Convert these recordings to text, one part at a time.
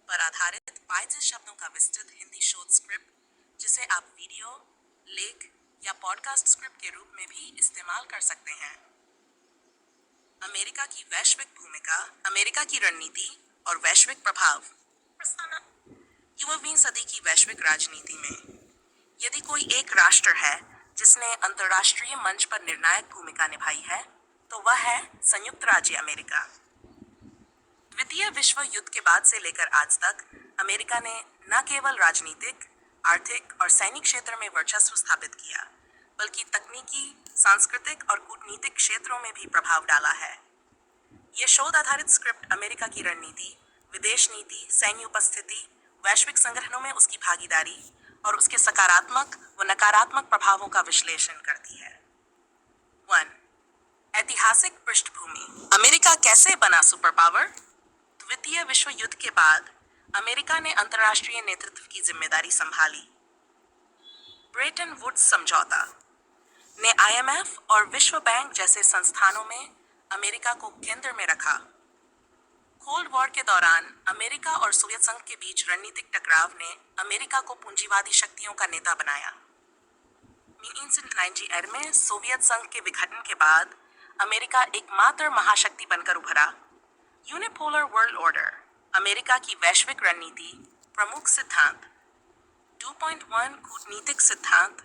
पर आधारित 35 शब्दों का विस्तृत हिंदी शोध स्क्रिप्ट, जिसे आप वीडियो, लेख या पॉडकास्ट स्क्रिप्ट के रूप में भी इस्तेमाल कर सकते हैं। अमेरिका की वैश्विक भूमिका, अमेरिका की रणनीति और वैश्विक प्रभाव। 21वीं सदी की वैश्विक राजनीति में यदि कोई एक राष्ट्र है जिसने अंतर्राष्ट्रीय मंच पर निर्णायक भूमिका निभाई है, तो वह है संयुक्त राज्य अमेरिका। द्वितीय विश्व युद्ध के बाद से लेकर आज तक अमेरिका ने न केवल राजनीतिक, आर्थिक और सैनिक क्षेत्र में वर्चस्व स्थापित किया, बल्कि तकनीकी, सांस्कृतिक और कूटनीतिक क्षेत्रों में भी प्रभाव डाला है। यह शोध आधारित स्क्रिप्ट अमेरिका की रणनीति, विदेश नीति, सैन्य उपस्थिति, वैश्विक संगठनों में उसकी भागीदारी और उसके सकारात्मक व नकारात्मक प्रभावों का विश्लेषण करती है। 1. ऐतिहासिक पृष्ठभूमि। अमेरिका कैसे बना सुपर पावर? द्वितीय विश्व युद्ध के बाद अमेरिका ने अंतर्राष्ट्रीय नेतृत्व की जिम्मेदारी संभाली। ब्रेटन वुड्स समझौता ने IMF और विश्व बैंक जैसे संस्थानों में अमेरिका को केंद्र में रखा। कोल्ड वॉर के दौरान अमेरिका और सोवियत संघ के बीच रणनीतिक टकराव ने अमेरिका को पूंजीवादी शक्तियों का नेता बनाया। 1990 में सोवियत संघ के विघटन के बाद अमेरिका एकमात्र महाशक्ति बनकर उभरा। यूनिपोलर वर्ल्ड ऑर्डर, अमेरिका की वैश्विक रणनीति, प्रमुख सिद्धांत। 2.1 कूटनीतिक सिद्धांत।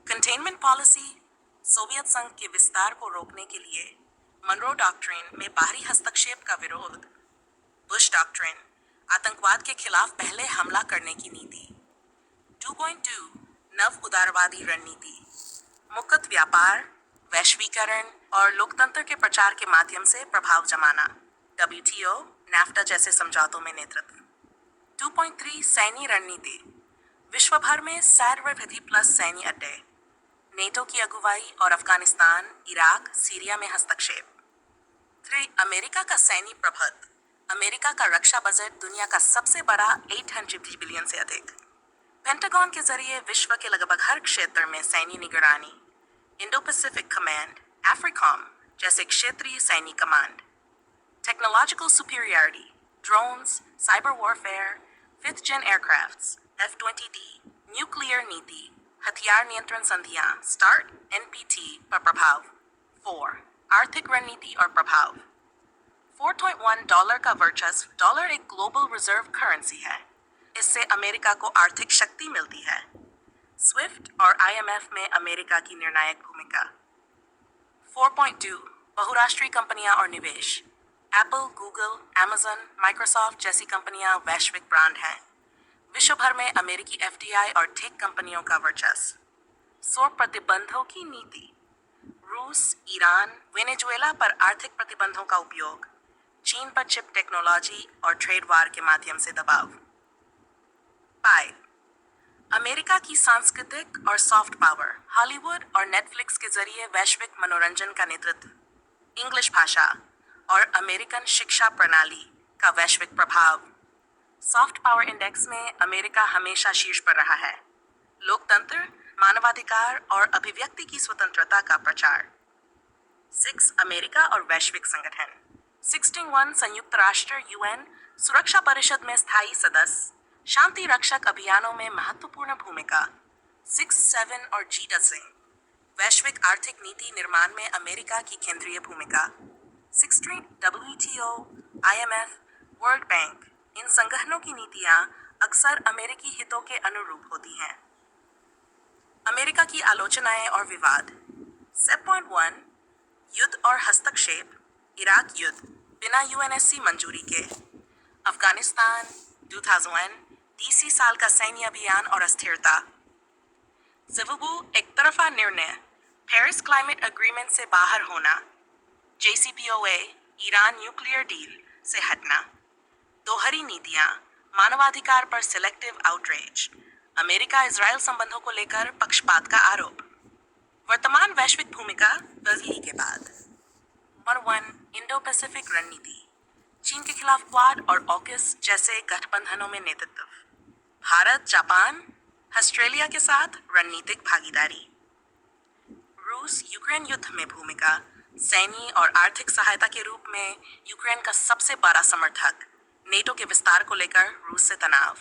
कंटेनमेंट पॉलिसी, सोवियत संघ के विस्तार को रोकने के लिए मनरो डॉक्ट्रिन में बाहरी हस्तक्षेप का विरोध। बुश डॉक्ट्रिन, आतंकवाद के खिलाफ पहले हमला करने की नीति। 2.2 नव उदारवादी रणनीति, मुक्त व्यापार, वैश्वीकरण और लोकतंत्र के प्रचार के माध्यम से प्रभाव जमाना। WTO, NAFTA जैसे समझौतों में नेतृत्व। 2.3 सैन्य रणनीति, विश्व भर में सर्वविधि प्लस सैन्य अड्डे, नेटो की अगुवाई और अफगानिस्तान, इराक, सीरिया में हस्तक्षेप। 3 अमेरिका का सैन्य प्रभुत्व, अमेरिका का रक्षा बजट दुनिया का सबसे बड़ा 800 बिलियन से अधिक। पेंटागन के जरिए विश्व के लगभग हर क्षेत्र में सैन्य निगरानी। इंडो पैसिफिक कमांड, अफ्रीकॉम जैसे क्षेत्रीय सैन्य command. Technological superiority, drones, cyber warfare, 5th Gen aircrafts, F-20D, nuclear नीति, हथियार नियंत्रण संधियां, स्टार्ट, NPT पर प्रभाव। 4 आर्थिक रणनीति और प्रभाव। 4.1 डॉलर का वर्चस्व। डॉलर एक ग्लोबल रिजर्व करेंसी है। इससे अमेरिका को आर्थिक शक्ति मिलती है। स्विफ्ट और IMF में अमेरिका की निर्णायक भूमिका। 4.2 बहुराष्ट्रीय कंपनियां और निवेश। एप्पल, गूगल, Amazon, माइक्रोसॉफ्ट जैसी कंपनियां वैश्विक ब्रांड हैं। विश्व भर में अमेरिकी FDI और टेक कंपनियों का वर्चस्व। 100 प्रतिबंधों की नीति, रूस, ईरान, वेनेजुएला पर आर्थिक प्रतिबंधों का उपयोग, चीन पर चिप टेक्नोलॉजी और ट्रेड वार के माध्यम से दबाव। 5 अमेरिका की सांस्कृतिक और सॉफ्ट पावर, हॉलीवुड और नेटफ्लिक्स के जरिए वैश्विक मनोरंजन का नेतृत्व। इंग्लिश भाषा और अमेरिकन शिक्षा प्रणाली का वैश्विक प्रभाव। सॉफ्ट पावर इंडेक्स में अमेरिका हमेशा शीर्ष पर रहा है। लोकतंत्र, मानवाधिकार और अभिव्यक्ति की स्वतंत्रता का प्रचार। 6 अमेरिका और वैश्विक संगठन। 61 संयुक्त राष्ट्र UN सुरक्षा परिषद में स्थायी सदस्य, शांति रक्षक अभियानों में महत्वपूर्ण भूमिका। 6, 7 और G10 वैश्विक आर्थिक नीति निर्माण में अमेरिका की केंद्रीय भूमिका। 16 WTO, IMF, वर्ल्ड बैंक, इन संगठनों की नीतियां अक्सर अमेरिकी हितों के अनुरूप होती हैं। अमेरिका की आलोचनाएं और विवाद। 7.1 युद्ध और हस्तक्षेप, इराक युद्ध बिना UNSC मंजूरी के। अफगानिस्तान 2001 DC साल का सैन्य अभियान और अस्थिरता। ज़िवुबू एक तरफा निर्णय, पेरिस क्लाइमेट एग्रीमेंट से बाहर होना। JCPOA, ईरान न्यूक्लियर डील से हटना। दोहरी नीतियां, मानवाधिकार पर सिलेक्टिव आउटरीच, अमेरिका इजराइल संबंधों को लेकर पक्षपात का आरोप। वर्तमान वैश्विक भूमिका तब्दीली के बाद। 1 इंडो पैसिफिक रणनीति, चीन के खिलाफ क्वाड और ऑकस जैसे गठबंधनों में नेतृत्व। भारत, जापान, ऑस्ट्रेलिया के साथ रणनीतिक भागीदारी। रूस यूक्रेन युद्ध में भूमिका, सैन्य और आर्थिक सहायता के रूप में यूक्रेन का सबसे बड़ा समर्थक। नेटो के विस्तार को लेकर रूस से तनाव,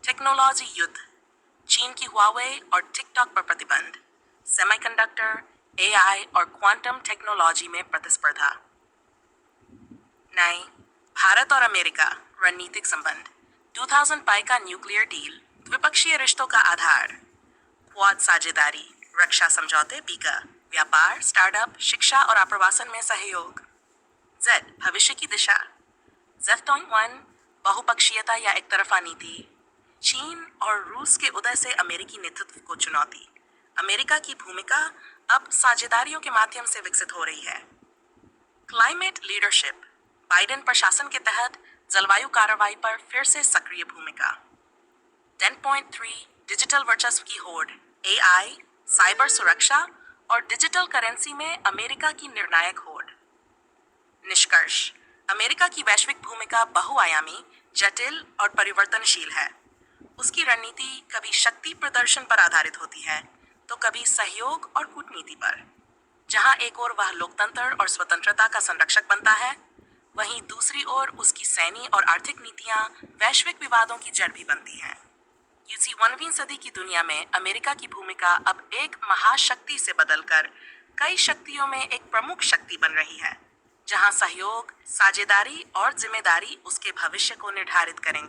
टेक्नोलॉजी युद्ध, चीन की हुआवे और टिकटॉक पर प्रतिबंध, सेमीकंडक्टर, एआई और क्वांटम टेक्नोलॉजी में प्रतिस्पर्धा। नहीं, भारत और अमेरिका रणनीतिक संबंध, 2005 का न्यूक्लियर डील, द्विपक्षीय रिश्तों का आधार, क्वाड साझेदारी, रक्षा समझौते बीका, व्यापार, स्टार्टअप, शिक्षा और आप्रवासन में सहयोग। जेड, भविष्य की दिशा, Z.1 बहुपक्षीयता या एक तरफा नीति, चीन और रूस के उदय से अमेरिकी नेतृत्व को चुनौती, अमेरिका की भूमिका अब साझेदारियों के माध्यम से विकसित हो रही है। क्लाइमेट लीडरशिप, बाइडेन प्रशासन के तहत जलवायु कार्रवाई पर फिर से सक्रिय भूमिका। 10.3 डिजिटल वर्चस्व की होड़, एआई, साइबर सुरक्षा और डिजिटल करेंसी में अमेरिका की निर्णायक होड़। निष्कर्ष, अमेरिका की वैश्विक भूमिका बहुआयामी, जटिल और परिवर्तनशील है। उसकी रणनीति कभी शक्ति प्रदर्शन पर आधारित होती है तो कभी सहयोग और कूटनीति पर। जहां एक ओर वह लोकतंत्र और स्वतंत्रता का संरक्षक बनता है, वहीं दूसरी ओर उसकी सैन्य और आर्थिक नीतियां वैश्विक विवादों की जड़ भी बनती हैं। 21वीं सदी की दुनिया में अमेरिका की भूमिका अब एक महाशक्ति से बदलकर कई शक्तियों में एक प्रमुख शक्ति बन रही है, जहां सहयोग, साझेदारी और जिम्मेदारी उसके भविष्य को निर्धारित करेंगे।